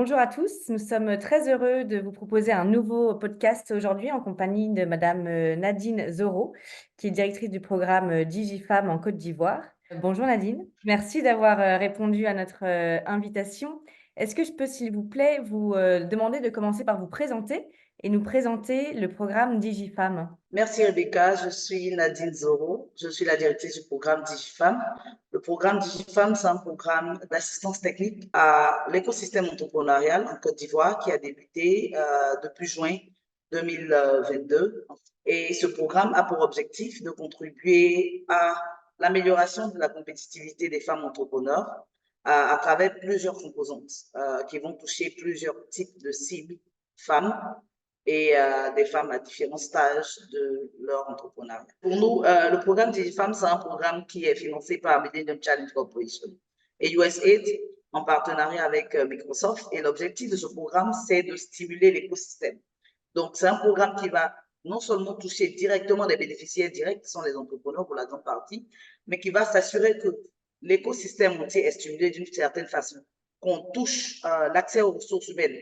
Bonjour à tous, nous sommes très heureux de vous proposer un nouveau podcast aujourd'hui en compagnie de Madame Nadine Zoro, qui est directrice du programme DigiFemme en Côte d'Ivoire. Bonjour Nadine, merci d'avoir répondu à notre invitation. Est-ce que je peux, s'il vous plaît, vous demander de commencer par vous présenter et nous présenter le programme DigiFemme? Merci Rebecca, je suis Nadine Zoro, je suis la directrice du programme DigiFemme. Le programme DigiFemme, c'est un programme d'assistance technique à l'écosystème entrepreneurial en Côte d'Ivoire qui a débuté depuis juin 2022. Et ce programme a pour objectif de contribuer à l'amélioration de la compétitivité des femmes entrepreneurs à travers plusieurs composantes qui vont toucher plusieurs types de cibles femmes et des femmes à différents stages de leur entrepreneuriat. Pour nous, le programme DigiFemme, c'est un programme qui est financé par Millennium Challenge Corporation et USAID en partenariat avec Microsoft. Et l'objectif de ce programme, c'est de stimuler l'écosystème. Donc, c'est un programme qui va non seulement toucher directement les bénéficiaires directs, qui sont les entrepreneurs pour la grande partie, mais qui va s'assurer que l'écosystème entier est stimulé d'une certaine façon, qu'on touche l'accès aux ressources humaines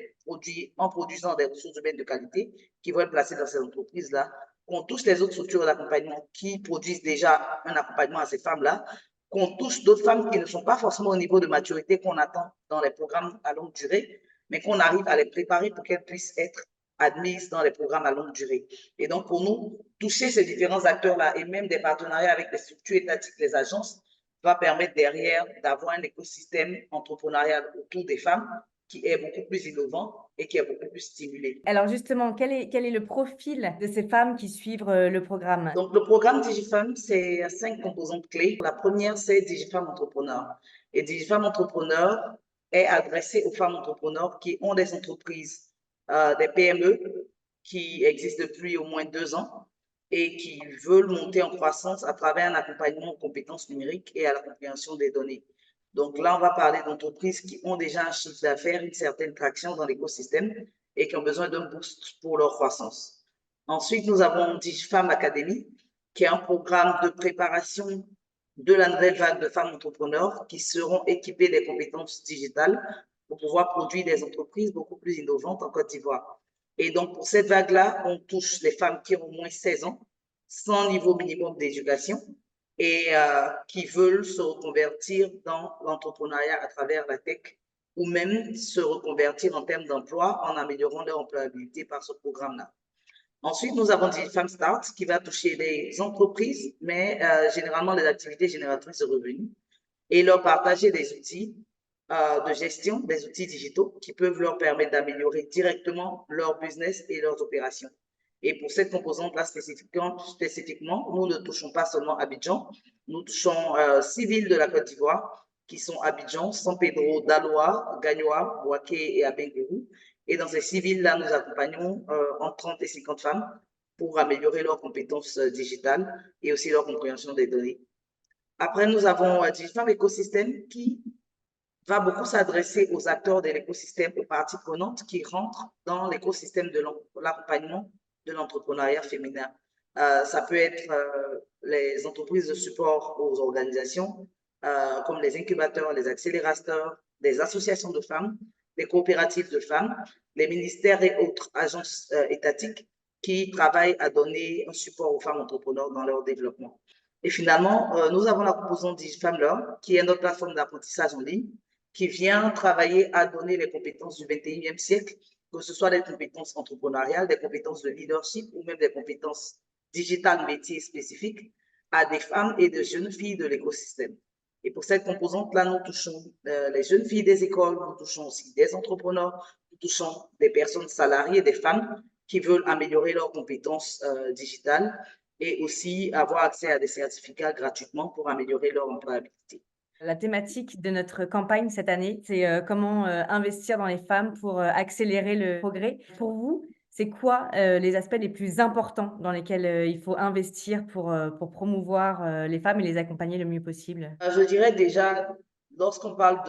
en produisant des ressources humaines de qualité qui vont être placées dans ces entreprises-là, qu'on touche les autres structures d'accompagnement qui produisent déjà un accompagnement à ces femmes-là, qu'on touche d'autres femmes qui ne sont pas forcément au niveau de maturité qu'on attend dans les programmes à longue durée, mais qu'on arrive à les préparer pour qu'elles puissent être admises dans les programmes à longue durée. Et donc, pour nous, toucher ces différents acteurs-là et même des partenariats avec les structures étatiques, les agences, va permettre derrière d'avoir un écosystème entrepreneurial autour des femmes qui est beaucoup plus innovant et qui est beaucoup plus stimulé. Alors justement, quel est le profil de ces femmes qui suivent le programme? Donc, le programme DigiFemme, c'est 5 composantes clés. La première, c'est DigiFemme Entrepreneur. Et DigiFemme Entrepreneur est adressé aux femmes entrepreneurs qui ont des entreprises, des PME qui existent depuis au moins 2 ans et qui veulent monter en croissance à travers un accompagnement aux compétences numériques et à la compréhension des données. Donc là, on va parler d'entreprises qui ont déjà un chiffre d'affaires, une certaine traction dans l'écosystème et qui ont besoin d'un boost pour leur croissance. Ensuite, nous avons DigiFemme Academy, qui est un programme de préparation de la nouvelle vague de femmes entrepreneurs qui seront équipées des compétences digitales pour pouvoir produire des entreprises beaucoup plus innovantes en Côte d'Ivoire. Et donc, pour cette vague-là, on touche les femmes qui ont au moins 16 ans, sans niveau minimum d'éducation, et qui veulent se reconvertir dans l'entrepreneuriat à travers la tech ou même se reconvertir en termes d'emploi en améliorant leur employabilité par ce programme-là. Ensuite, nous avons dit Femme Start qui va toucher les entreprises, mais généralement les activités génératrices de revenus et leur partager des outils de gestion, des outils digitaux qui peuvent leur permettre d'améliorer directement leur business et leurs opérations. Et pour cette composante-là spécifiquement, nous ne touchons pas seulement Abidjan, nous touchons 6 villes de la Côte d'Ivoire qui sont Abidjan, San Pedro, Daloa, Gagnoa, Bouaké et Abengourou. Et dans ces 6 villes-là, nous accompagnons entre 30 et 50 femmes pour améliorer leurs compétences digitales et aussi leur compréhension des données. Après, nous avons DigiFemme Écosystème qui va beaucoup s'adresser aux acteurs de l'écosystème, aux parties prenantes qui rentrent dans l'écosystème de l'accompagnement de l'entrepreneuriat féminin. Ça peut être les entreprises de support aux organisations, comme les incubateurs, les accélérateurs, des associations de femmes, des coopératives de femmes, les ministères et autres agences étatiques qui travaillent à donner un support aux femmes entrepreneurs dans leur développement. Et finalement, nous avons la composante DigiFemme Learn, qui est notre plateforme d'apprentissage en ligne, qui vient travailler à donner les compétences du 21e siècle, que ce soit des compétences entrepreneuriales, des compétences de leadership ou même des compétences digitales métiers spécifiques à des femmes et des jeunes filles de l'écosystème. Et pour cette composante-là, nous touchons les jeunes filles des écoles, nous touchons aussi des entrepreneurs, nous touchons des personnes salariées, des femmes qui veulent améliorer leurs compétences digitales et aussi avoir accès à des certificats gratuitement pour améliorer leur employabilité. La thématique de notre campagne cette année, c'est comment investir dans les femmes pour accélérer le progrès. Pour vous, c'est quoi les aspects les plus importants dans lesquels il faut investir pour promouvoir les femmes et les accompagner le mieux possible? Je dirais déjà, lorsqu'on parle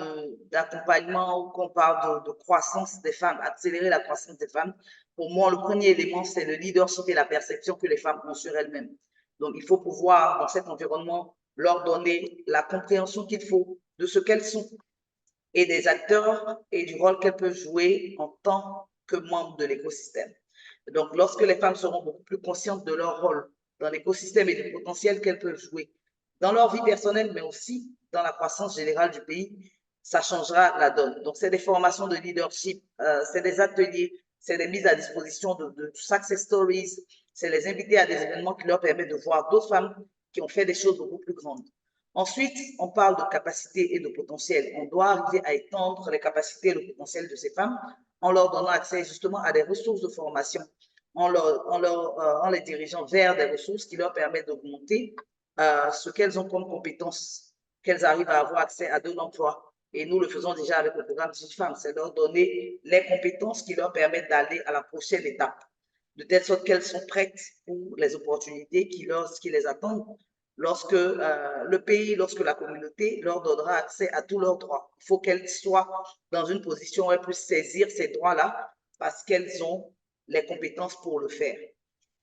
d'accompagnement ou qu'on parle de croissance des femmes, accélérer la croissance des femmes, pour moi, le premier élément, c'est le leadership et la perception que les femmes ont sur elles-mêmes. Donc, il faut pouvoir, dans cet environnement, leur donner la compréhension qu'il faut de ce qu'elles sont et des acteurs et du rôle qu'elles peuvent jouer en tant que membres de l'écosystème. Donc, lorsque les femmes seront beaucoup plus conscientes de leur rôle dans l'écosystème et du potentiel qu'elles peuvent jouer dans leur vie personnelle, mais aussi dans la croissance générale du pays, ça changera la donne. Donc, c'est des formations de leadership, c'est des ateliers, c'est des mises à disposition de success stories, c'est les inviter à des événements qui leur permettent de voir d'autres femmes qui ont fait des choses beaucoup plus grandes. Ensuite, on parle de capacité et de potentiel. On doit arriver à étendre les capacités et le potentiel de ces femmes en leur donnant accès justement à des ressources de formation, en les dirigeant vers des ressources qui leur permettent d'augmenter ce qu'elles ont comme compétences, qu'elles arrivent à avoir accès à de l'emploi. Et nous le faisons déjà avec le programme DigiFemme, c'est leur donner les compétences qui leur permettent d'aller à la prochaine étape, de telle sorte qu'elles sont prêtes pour les opportunités qui les attendent lorsque le pays, lorsque la communauté leur donnera accès à tous leurs droits. Il faut qu'elles soient dans une position où elles puissent saisir ces droits-là parce qu'elles ont les compétences pour le faire.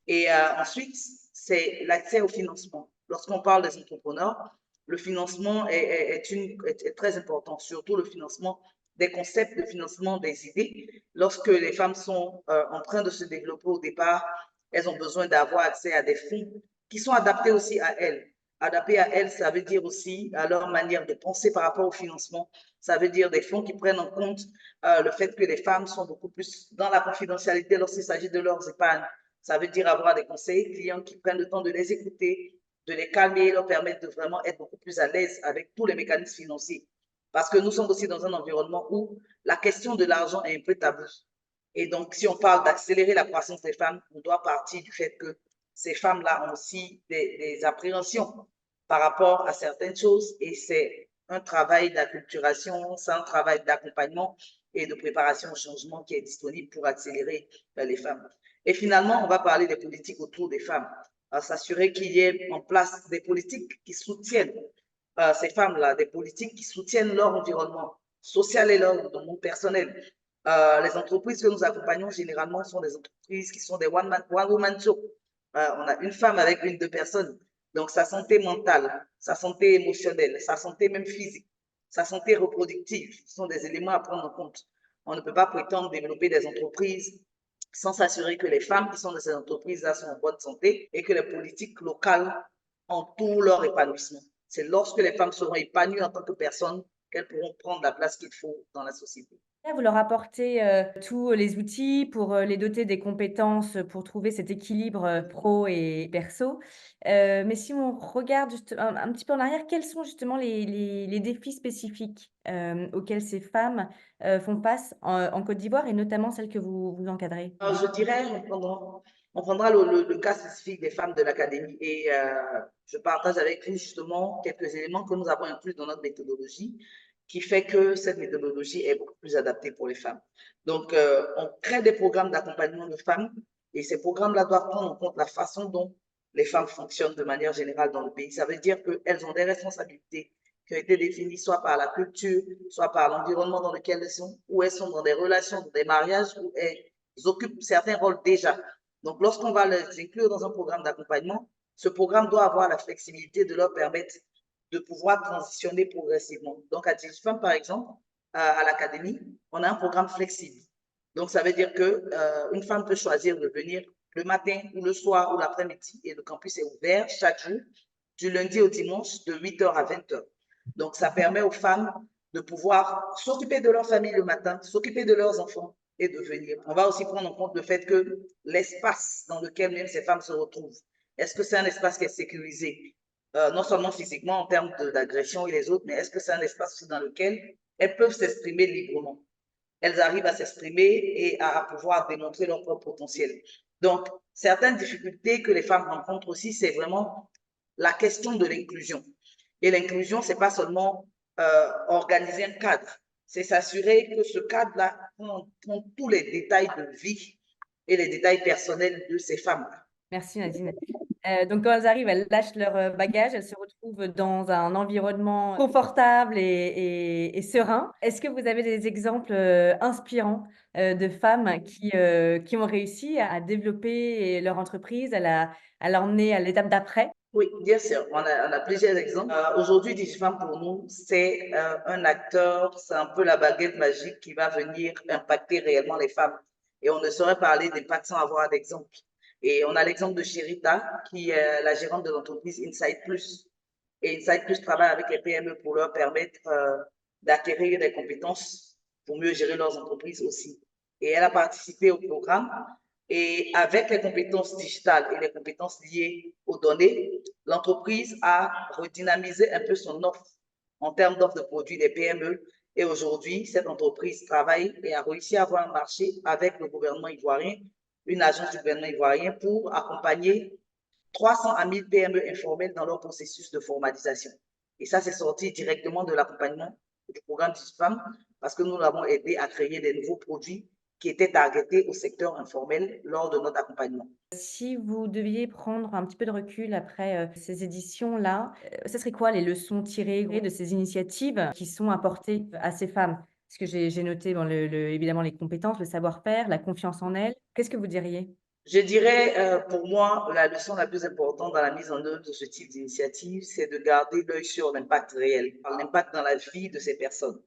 Et ensuite, c'est l'accès au financement. Lorsqu'on parle des entrepreneurs, le financement est très important, surtout le financement des concepts, de financement des idées. Lorsque les femmes sont en train de se développer au départ, elles ont besoin d'avoir accès à des fonds qui sont adaptés aussi à elles. Adaptés à elles, ça veut dire aussi à leur manière de penser par rapport au financement. Ça veut dire des fonds qui prennent en compte le fait que les femmes sont beaucoup plus dans la confidentialité lorsqu'il s'agit de leurs épargnes. Ça veut dire avoir des conseillers clients qui prennent le temps de les écouter, de les calmer, leur permettre de vraiment être beaucoup plus à l'aise avec tous les mécanismes financiers. Parce que nous sommes aussi dans un environnement où la question de l'argent est un peu tabou. Et donc, si on parle d'accélérer la croissance des femmes, on doit partir du fait que ces femmes-là ont aussi des appréhensions par rapport à certaines choses et c'est un travail d'acculturation, c'est un travail d'accompagnement et de préparation au changement qui est disponible pour accélérer les femmes. Et finalement, on va parler des politiques autour des femmes, s'assurer qu'il y ait en place des politiques qui soutiennent ces femmes-là, des politiques qui soutiennent leur environnement social et leur monde personnel. Les entreprises que nous accompagnons généralement sont des entreprises qui sont des one-woman show. On a une femme avec deux personnes. Donc, sa santé mentale, sa santé émotionnelle, sa santé même physique, sa santé reproductive sont des éléments à prendre en compte. On ne peut pas prétendre développer des entreprises sans s'assurer que les femmes qui sont dans ces entreprises-là sont en bonne santé et que les politiques locales ont tout leur épanouissement. C'est lorsque les femmes seront épanouies en tant que personnes qu'elles pourront prendre la place qu'il faut dans la société. Vous leur apportez, tous les outils pour, les doter des compétences, pour trouver cet équilibre, pro et perso. Mais si on regarde juste un petit peu en arrière, quels sont justement les défis spécifiques, auxquels ces femmes, font face en Côte d'Ivoire et notamment celles que vous encadrez? Je dirais, on prendra le cas spécifique des femmes de l'académie et je partage avec vous justement quelques éléments que nous avons inclus dans notre méthodologie qui fait que cette méthodologie est beaucoup plus adaptée pour les femmes. Donc, on crée des programmes d'accompagnement de femmes et ces programmes-là doivent prendre en compte la façon dont les femmes fonctionnent de manière générale dans le pays. Ça veut dire qu'elles ont des responsabilités qui ont été définies soit par la culture, soit par l'environnement dans lequel elles sont, ou elles sont dans des relations, dans des mariages, où elles occupent certains rôles déjà. Donc, lorsqu'on va les inclure dans un programme d'accompagnement, ce programme doit avoir la flexibilité de leur permettre de pouvoir transitionner progressivement. Donc, à DigiFemme, par exemple, à l'académie, on a un programme flexible. Donc, ça veut dire que une femme peut choisir de venir le matin ou le soir ou l'après-midi et le campus est ouvert chaque jour, du lundi au dimanche, de 8h à 20h. Donc, ça permet aux femmes de pouvoir s'occuper de leur famille le matin, s'occuper de leurs enfants et de venir. On va aussi prendre en compte le fait que l'espace dans lequel même ces femmes se retrouvent, est-ce que c'est un espace qui est sécurisé, non seulement physiquement en termes d'agression et les autres, mais est-ce que c'est un espace aussi dans lequel elles peuvent s'exprimer librement? Elles arrivent à s'exprimer et à pouvoir démontrer leur propre potentiel. Donc, certaines difficultés que les femmes rencontrent aussi, c'est vraiment la question de l'inclusion. Et l'inclusion, c'est pas seulement organiser un cadre, c'est s'assurer que ce cadre-là prend tous les détails de vie et les détails personnels de ces femmes-là. Merci Nadine. Donc quand elles arrivent, elles lâchent leur, bagages, elles se retrouvent dans un environnement confortable et serein. Est-ce que vous avez des exemples, inspirants, de femmes qui ont réussi à développer leur entreprise, à l'emmener à l'étape d'après? Oui, bien sûr, on a plusieurs exemples. Aujourd'hui, DigiFemme, pour nous, c'est un acteur, c'est un peu la baguette magique qui va venir impacter réellement les femmes. Et on ne saurait parler d'impact sans avoir d'exemple. Et on a l'exemple de Chérita, qui est la gérante de l'entreprise Insight Plus. Et Insight Plus travaille avec les PME pour leur permettre d'acquérir des compétences pour mieux gérer leurs entreprises aussi. Et elle a participé au programme. Et avec les compétences digitales et les compétences liées aux données, l'entreprise a redynamisé un peu son offre en termes d'offres de produits des PME. Et aujourd'hui, cette entreprise travaille et a réussi à avoir un marché avec le gouvernement ivoirien, une agence du gouvernement ivoirien pour accompagner 300 à 1000 PME informelles dans leur processus de formalisation. Et ça, c'est sorti directement de l'accompagnement du programme DigiFemme parce que nous l'avons aidé à créer des nouveaux produits qui étaient targetés au secteur informel lors de notre accompagnement. Si vous deviez prendre un petit peu de recul après, ces éditions-là, ce serait quoi les leçons tirées de ces initiatives qui sont apportées à ces femmes? Parce que j'ai noté, bon, évidemment les compétences, le savoir-faire, la confiance en elles. Qu'est-ce que vous diriez? Je dirais, pour moi, la leçon la plus importante dans la mise en œuvre de ce type d'initiative, c'est de garder l'œil sur l'impact réel, l'impact dans la vie de ces personnes.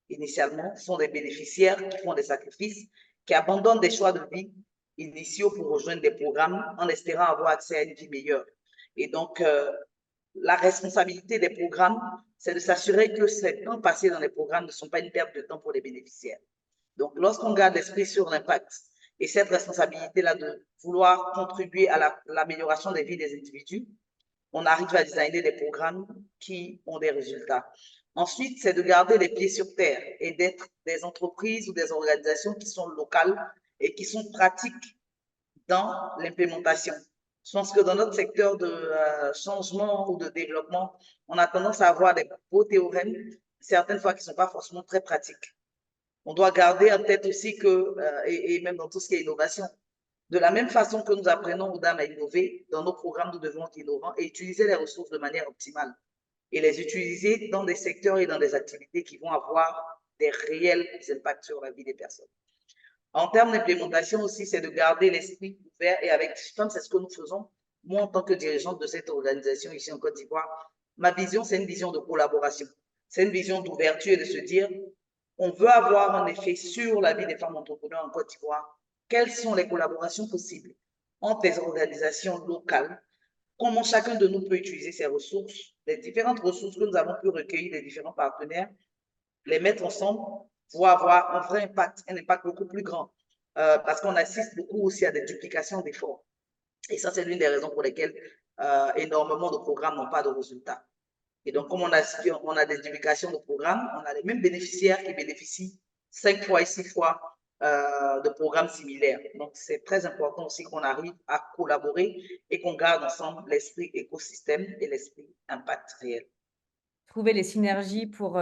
Initialement, ce sont des bénéficiaires qui font des sacrifices, qui abandonnent des choix de vie initiaux pour rejoindre des programmes en espérant avoir accès à une vie meilleure. Et donc, la responsabilité des programmes, c'est de s'assurer que ces temps passés dans les programmes ne sont pas une perte de temps pour les bénéficiaires. Donc, lorsqu'on garde l'esprit sur l'impact et cette responsabilité-là de vouloir contribuer à l'amélioration des vies des individus, on arrive à designer des programmes qui ont des résultats. Ensuite, c'est de garder les pieds sur terre et d'être des entreprises ou des organisations qui sont locales et qui sont pratiques dans l'implémentation. Je pense que dans notre secteur de changement ou de développement, on a tendance à avoir des beaux théorèmes, certaines fois qui ne sont pas forcément très pratiques. On doit garder en tête aussi que, et même dans tout ce qui est innovation, de la même façon que nous apprenons aux dames à innover, dans nos programmes, nous devons être innovants et utiliser les ressources de manière optimale et les utiliser dans des secteurs et dans des activités qui vont avoir des réels impacts sur la vie des personnes. En termes d'implémentation aussi, c'est de garder l'esprit ouvert et avec DigiFemme, c'est ce que nous faisons. Moi, en tant que dirigeante de cette organisation ici en Côte d'Ivoire, ma vision, c'est une vision de collaboration. C'est une vision d'ouverture et de se dire, on veut avoir un effet sur la vie des femmes entrepreneurs en Côte d'Ivoire. Quelles sont les collaborations possibles entre les organisations locales? Comment chacun de nous peut utiliser ses ressources, les différentes ressources que nous avons pu recueillir des différents partenaires, les mettre ensemble pour avoir un vrai impact, un impact beaucoup plus grand. Parce qu'on assiste beaucoup aussi à des duplications d'efforts. Et ça, c'est l'une des raisons pour lesquelles énormément de programmes n'ont pas de résultats. Et donc, comme on a des duplications de programmes, on a les mêmes bénéficiaires qui bénéficient 5 fois et 6 fois de programmes similaires. Donc, c'est très important aussi qu'on arrive à collaborer et qu'on garde ensemble l'esprit écosystème et l'esprit impact réel. Trouver les synergies pour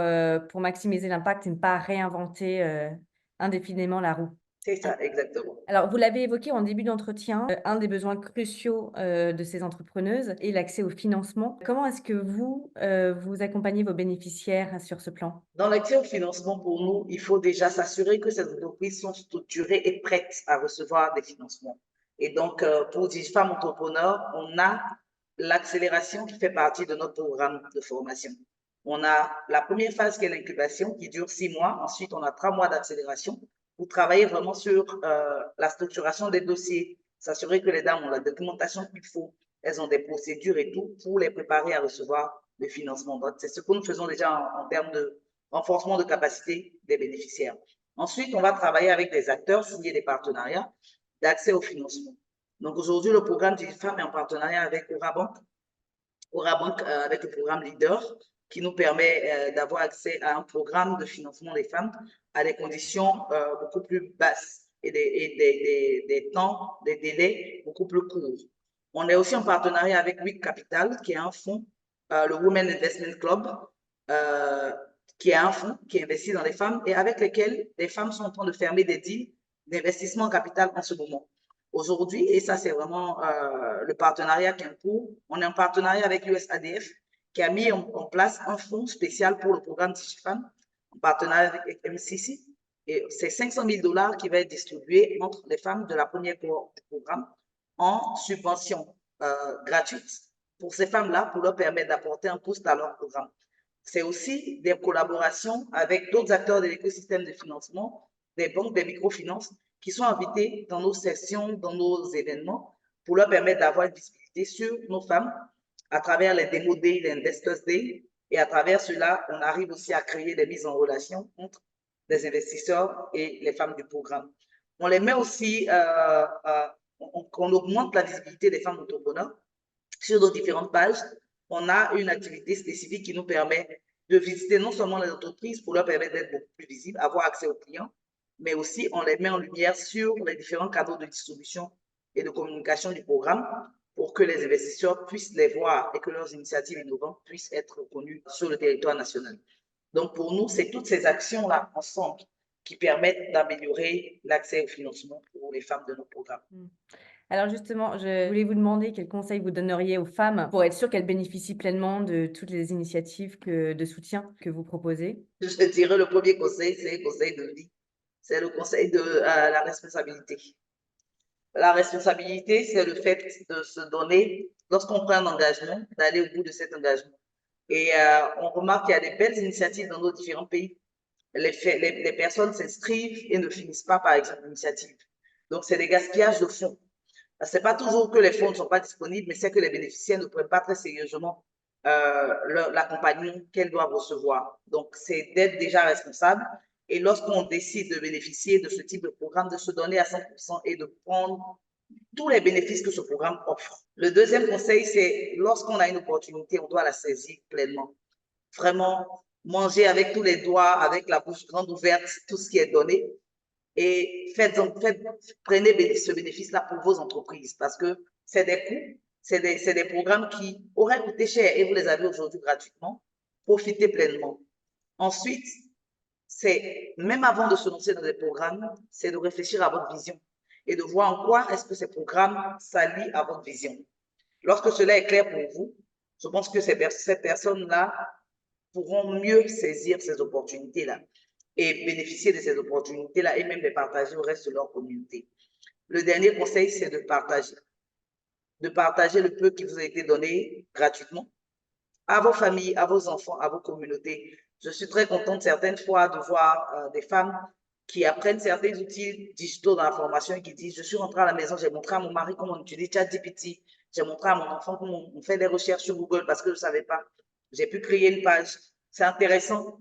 maximiser l'impact et ne pas réinventer, indéfiniment la roue. C'est ça, exactement. Alors, vous l'avez évoqué en début d'entretien, un des besoins cruciaux, de ces entrepreneuses est l'accès au financement. Comment est-ce que vous, vous accompagnez vos bénéficiaires sur ce plan? Dans l'accès au financement, pour nous, il faut déjà s'assurer que ces entreprises sont structurées et prêtes à recevoir des financements. Et donc, pour DigiFemme Entrepreneur, on a l'accélération qui fait partie de notre programme de formation. On a la première phase qui est l'incubation qui dure 6 mois. Ensuite, on a 3 mois d'accélération pour travailler vraiment sur la structuration des dossiers, s'assurer que les dames ont la documentation qu'il faut, elles ont des procédures et tout pour les préparer à recevoir le financement. Donc, c'est ce que nous faisons déjà en termes de renforcement de capacité des bénéficiaires. Ensuite, on va travailler avec des acteurs, signer des partenariats d'accès au financement. Donc aujourd'hui, le programme DigiFemme est en partenariat avec Orabank avec le programme Leader, qui nous permet d'avoir accès à un programme de financement des femmes à des conditions beaucoup plus basses et des temps, des délais beaucoup plus courts. On est aussi en partenariat avec WIC Capital, qui est un fonds, le Women Investment Club, qui est un fonds qui investit dans les femmes et avec lesquels les femmes sont en train de fermer des deals d'investissement en capital en ce moment. Aujourd'hui, et ça c'est vraiment le partenariat qui est en cours, on est en partenariat avec l'USADF qui a mis en place un fonds spécial pour le programme DigiFemme en partenariat avec MCC. Et c'est 500 000 $ qui va être distribué entre les femmes de la première cohorte du programme en subvention gratuite pour ces femmes-là, pour leur permettre d'apporter un boost à leur programme. C'est aussi des collaborations avec d'autres acteurs de l'écosystème de financement, des banques, des microfinances, qui sont invités dans nos sessions, dans nos événements, pour leur permettre d'avoir une visibilité sur nos femmes à travers les Demo Day, les Investors Day. Et à travers cela, on arrive aussi à créer des mises en relation entre les investisseurs et les femmes du programme. On les met aussi, on augmente la visibilité des femmes entrepreneurs sur nos différentes pages. On a une activité spécifique qui nous permet de visiter non seulement les entreprises pour leur permettre d'être beaucoup plus visibles, avoir accès aux clients, mais aussi on les met en lumière sur les différents canaux de distribution et de communication du programme pour que les investisseurs puissent les voir et que leurs initiatives innovantes puissent être reconnues sur le territoire national. Donc, pour nous, c'est toutes ces actions-là ensemble qui permettent d'améliorer l'accès au financement pour les femmes de nos programmes. Alors justement, je voulais vous demander quels conseils vous donneriez aux femmes pour être sûres qu'elles bénéficient pleinement de toutes les initiatives de soutien que vous proposez? Je dirais le premier conseil, c'est le conseil de vie. C'est le conseil de la responsabilité. La responsabilité, c'est le fait de se donner, lorsqu'on prend un engagement, d'aller au bout de cet engagement. Et on remarque qu'il y a des belles initiatives dans nos différents pays. Les personnes s'inscrivent et ne finissent pas, par exemple, l'initiative. Donc, c'est des gaspillages de fonds. C'est pas toujours que les fonds ne sont pas disponibles, mais c'est que les bénéficiaires ne prennent pas très sérieusement l'accompagnement qu'elles doivent recevoir. Donc, c'est d'être déjà responsable. Et lorsqu'on décide de bénéficier de ce type de programme, de se donner à 100% et de prendre tous les bénéfices que ce programme offre. Le deuxième conseil, c'est lorsqu'on a une opportunité, on doit la saisir pleinement. Vraiment, manger avec tous les doigts, avec la bouche grande ouverte, tout ce qui est donné. Et prenez ce bénéfice-là pour vos entreprises parce que c'est des coûts, c'est des programmes qui auraient coûté cher et vous les avez aujourd'hui gratuitement. Profitez pleinement. Ensuite, c'est même avant de se lancer dans des programmes, c'est de réfléchir à votre vision et de voir en quoi est-ce que ces programmes s'allient à votre vision. Lorsque cela est clair pour vous, je pense que ces personnes-là pourront mieux saisir ces opportunités-là et bénéficier de ces opportunités-là et même les partager au reste de leur communauté. Le dernier conseil, c'est de partager. De partager le peu qui vous a été donné gratuitement à vos familles, à vos enfants, à vos communautés. Je suis très contente certaines fois de voir des femmes qui apprennent certains outils digitaux dans la formation et qui disent, je suis rentrée à la maison, j'ai montré à mon mari comment on utilise ChatGPT, j'ai montré à mon enfant comment on fait des recherches sur Google parce que je ne savais pas. J'ai pu créer une page. C'est intéressant.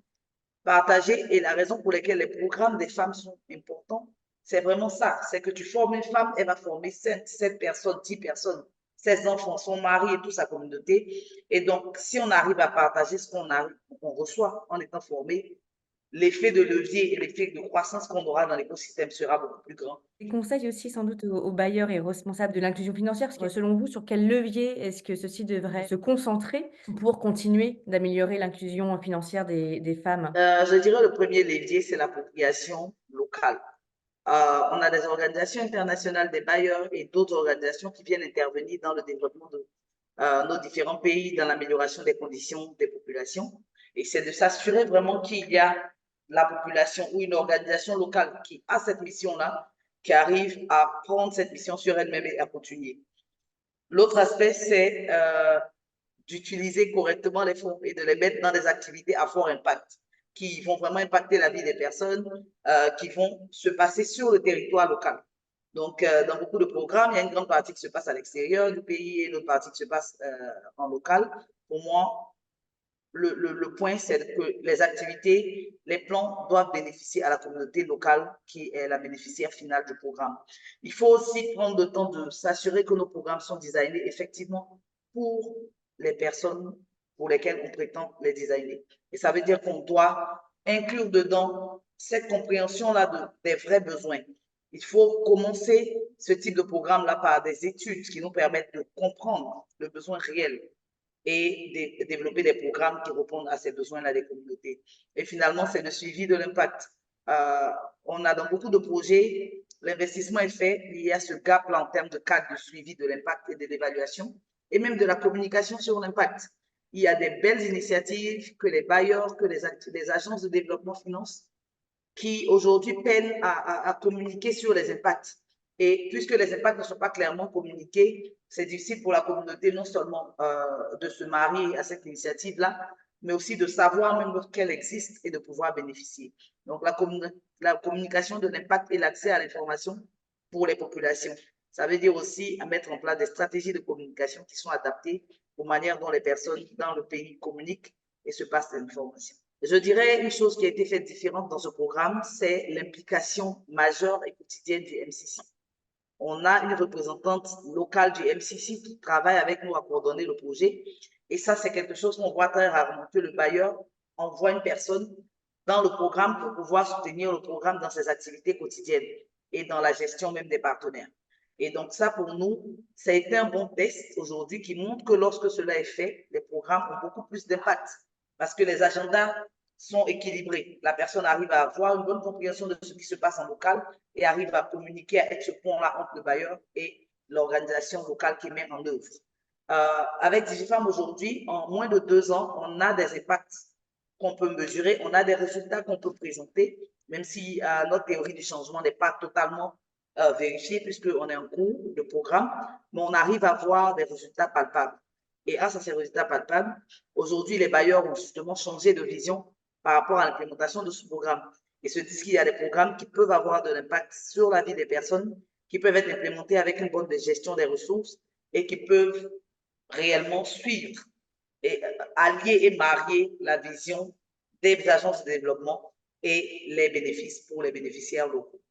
Partager et la raison pour laquelle les programmes des femmes sont importants, c'est vraiment ça. C'est que tu formes une femme, elle va former 7 personnes, 10 personnes, ses enfants, son mari et toute sa communauté. Et donc, si on arrive à partager ce qu'on reçoit en étant formé, l'effet de levier et l'effet de croissance qu'on aura dans l'écosystème sera beaucoup plus grand. Des conseils aussi sans doute aux bailleurs et responsables de l'inclusion financière, parce que selon vous, sur quel levier est-ce que ceux-ci devraient se concentrer pour continuer d'améliorer l'inclusion financière des femmes? Je dirais le premier levier, c'est l'appropriation locale. On a des organisations internationales, des bailleurs et d'autres organisations qui viennent intervenir dans le développement de nos différents pays, dans l'amélioration des conditions des populations. Et c'est de s'assurer vraiment qu'il y a la population ou une organisation locale qui a cette mission-là, qui arrive à prendre cette mission sur elle-même et à continuer. L'autre aspect, c'est d'utiliser correctement les fonds et de les mettre dans des activités à fort impact qui vont vraiment impacter la vie des personnes, qui vont se passer sur le territoire local. Donc, dans beaucoup de programmes, il y a une grande partie qui se passe à l'extérieur du pays et l'autre partie qui se passe en local. Pour moi, le point, c'est que les activités, les plans doivent bénéficier à la communauté locale qui est la bénéficiaire finale du programme. Il faut aussi prendre le temps de s'assurer que nos programmes sont designés effectivement pour les personnes pour lesquelles on prétend les designer. Et ça veut dire qu'on doit inclure dedans cette compréhension-là des vrais besoins. Il faut commencer ce type de programme-là par des études qui nous permettent de comprendre le besoin réel et de développer des programmes qui répondent à ces besoins-là des communautés. Et finalement, c'est le suivi de l'impact. On a dans beaucoup de projets, l'investissement est fait, il y a ce gap-là en termes de cadre de suivi de l'impact et de l'évaluation, et même de la communication sur l'impact. Il y a des belles initiatives que les bailleurs, que les agences de développement financent, qui aujourd'hui peinent à communiquer sur les impacts. Et puisque les impacts ne sont pas clairement communiqués, c'est difficile pour la communauté non seulement de se marier à cette initiative-là, mais aussi de savoir même qu'elle existe et de pouvoir bénéficier. Donc, la communication de l'impact et l'accès à l'information pour les populations. Ça veut dire aussi à mettre en place des stratégies de communication qui sont adaptées aux manières dont les personnes dans le pays communiquent et se passent l'information. Je dirais une chose qui a été faite différente dans ce programme, c'est l'implication majeure et quotidienne du MCC. On a une représentante locale du MCC qui travaille avec nous à coordonner le projet. Et ça, c'est quelque chose qu'on voit très rarement, que le bailleur envoie une personne dans le programme pour pouvoir soutenir le programme dans ses activités quotidiennes et dans la gestion même des partenaires. Et donc ça, pour nous, ça a été un bon test aujourd'hui qui montre que lorsque cela est fait, les programmes ont beaucoup plus d'impact parce que les agendas sont équilibrés. La personne arrive à avoir une bonne compréhension de ce qui se passe en local et arrive à communiquer, à être ce pont-là entre le bailleur et l'organisation locale qui met en œuvre. Avec Digifam aujourd'hui, en moins de 2 ans, on a des impacts qu'on peut mesurer, on a des résultats qu'on peut présenter, même si notre théorie du changement n'est pas totalement vérifiée puisqu'on est en cours de programme, mais on arrive à voir des résultats palpables. Et grâce à ces résultats palpables, aujourd'hui, les bailleurs ont justement changé de vision par rapport à l'implémentation de ce programme et se disent qu'il y a des programmes qui peuvent avoir de l'impact sur la vie des personnes, qui peuvent être implémentés avec une bonne gestion des ressources et qui peuvent réellement suivre et allier et marier la vision des agences de développement et les bénéfices pour les bénéficiaires locaux.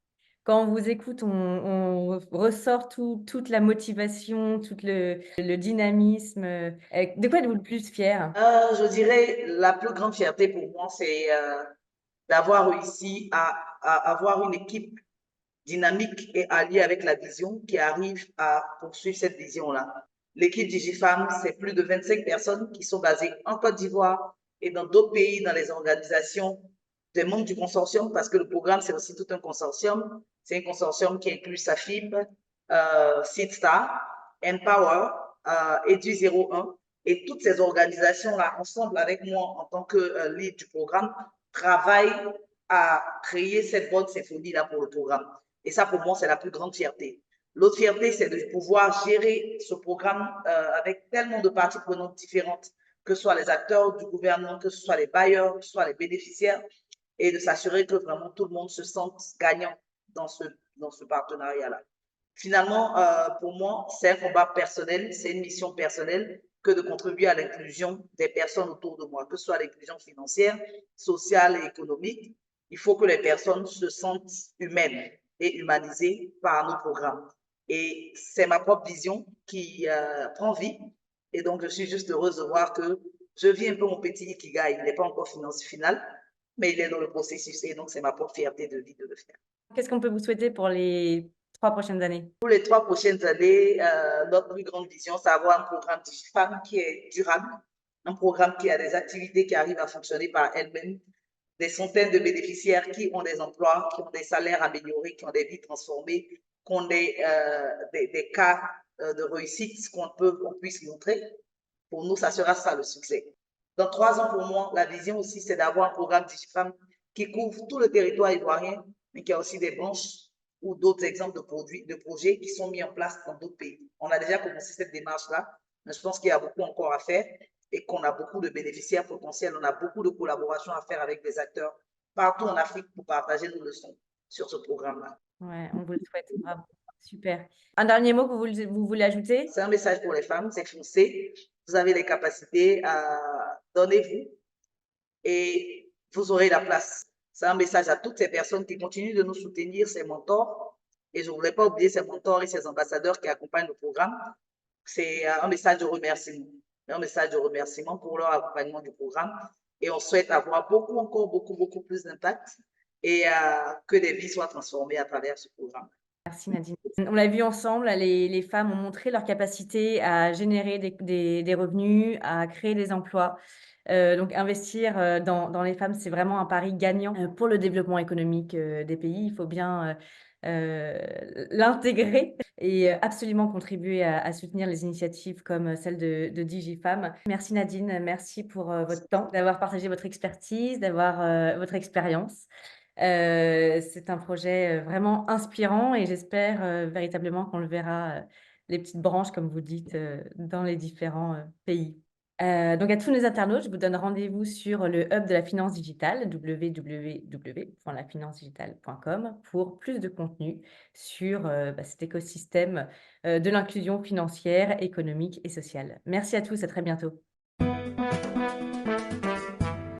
Quand on vous écoute, on ressort toute la motivation, tout le dynamisme. De quoi êtes-vous le plus fier? Je dirais la plus grande fierté pour moi, c'est d'avoir réussi à avoir une équipe dynamique et alliée avec la vision qui arrive à poursuivre cette vision-là. L'équipe DigiFam, c'est plus de 25 personnes qui sont basées en Côte d'Ivoire et dans d'autres pays, dans les organisations des membres du consortium, parce que le programme, c'est aussi tout un consortium. C'est un consortium qui inclut SAFIB, SeedStar, Empower, Edu01. Et toutes ces organisations-là, ensemble avec moi en tant que lead du programme, travaillent à créer cette bonne symphonie-là pour le programme. Et ça, pour moi, c'est la plus grande fierté. L'autre fierté, c'est de pouvoir gérer ce programme avec tellement de parties prenantes différentes, que ce soit les acteurs du gouvernement, que ce soit les bailleurs, que ce soit les bénéficiaires, et de s'assurer que vraiment tout le monde se sente gagnant dans ce partenariat-là. Finalement, pour moi, c'est un combat personnel, c'est une mission personnelle que de contribuer à l'inclusion des personnes autour de moi, que ce soit l'inclusion financière, sociale et économique. Il faut que les personnes se sentent humaines et humanisées par nos programmes. Et c'est ma propre vision qui prend vie. Et donc, je suis juste heureuse de voir que je vis un peu mon petit ikigai. Il n'est pas encore final, mais il est dans le processus. Et donc, c'est ma propre fierté de vie de le faire. Qu'est-ce qu'on peut vous souhaiter pour les 3 prochaines années? Pour les 3 prochaines années, notre plus grande vision, c'est avoir un programme DigiFam qui est durable, un programme qui a des activités qui arrivent à fonctionner par elles-mêmes, des centaines de bénéficiaires qui ont des emplois, qui ont des salaires améliorés, qui ont des vies transformées, qui ont des cas de réussite qu'on puisse montrer. Pour nous, ça sera ça le succès. Dans 3 ans, pour moi, la vision aussi, c'est d'avoir un programme DigiFam qui couvre tout le territoire ivoirien, mais qui a aussi des branches ou d'autres exemples de projets qui sont mis en place dans d'autres pays. On a déjà commencé cette démarche-là, mais je pense qu'il y a beaucoup encore à faire et qu'on a beaucoup de bénéficiaires potentiels. On a beaucoup de collaborations à faire avec des acteurs partout en Afrique pour partager nos leçons sur ce programme-là. Ouais, on vous le souhaite. Bravo. Super. Un dernier mot que vous voulez ajouter? C'est un message pour les femmes, c'est foncez. Vous avez les capacités, donnez-vous et vous aurez la place. C'est un message à toutes ces personnes qui continuent de nous soutenir, ces mentors. Et je ne voulais pas oublier ces mentors et ces ambassadeurs qui accompagnent le programme. C'est un message de remerciement. Un message de remerciement pour leur accompagnement du programme. Et on souhaite avoir encore beaucoup plus d'impact et que des vies soient transformées à travers ce programme. Merci Nadine. On l'a vu ensemble, les femmes ont montré leur capacité à générer des revenus, à créer des emplois. Donc investir dans les femmes, c'est vraiment un pari gagnant pour le développement économique des pays. Il faut bien l'intégrer et absolument contribuer à soutenir les initiatives comme celle de DigiFam. Merci Nadine, merci pour votre temps, d'avoir partagé votre expertise, d'avoir votre expérience. C'est un projet vraiment inspirant et j'espère véritablement qu'on le verra, les petites branches, comme vous dites, dans les différents pays. Donc à tous nos internautes, je vous donne rendez-vous sur le hub de la finance digitale, www.lafinancedigitale.com, pour plus de contenu sur cet écosystème de l'inclusion financière, économique et sociale. Merci à tous, à très bientôt.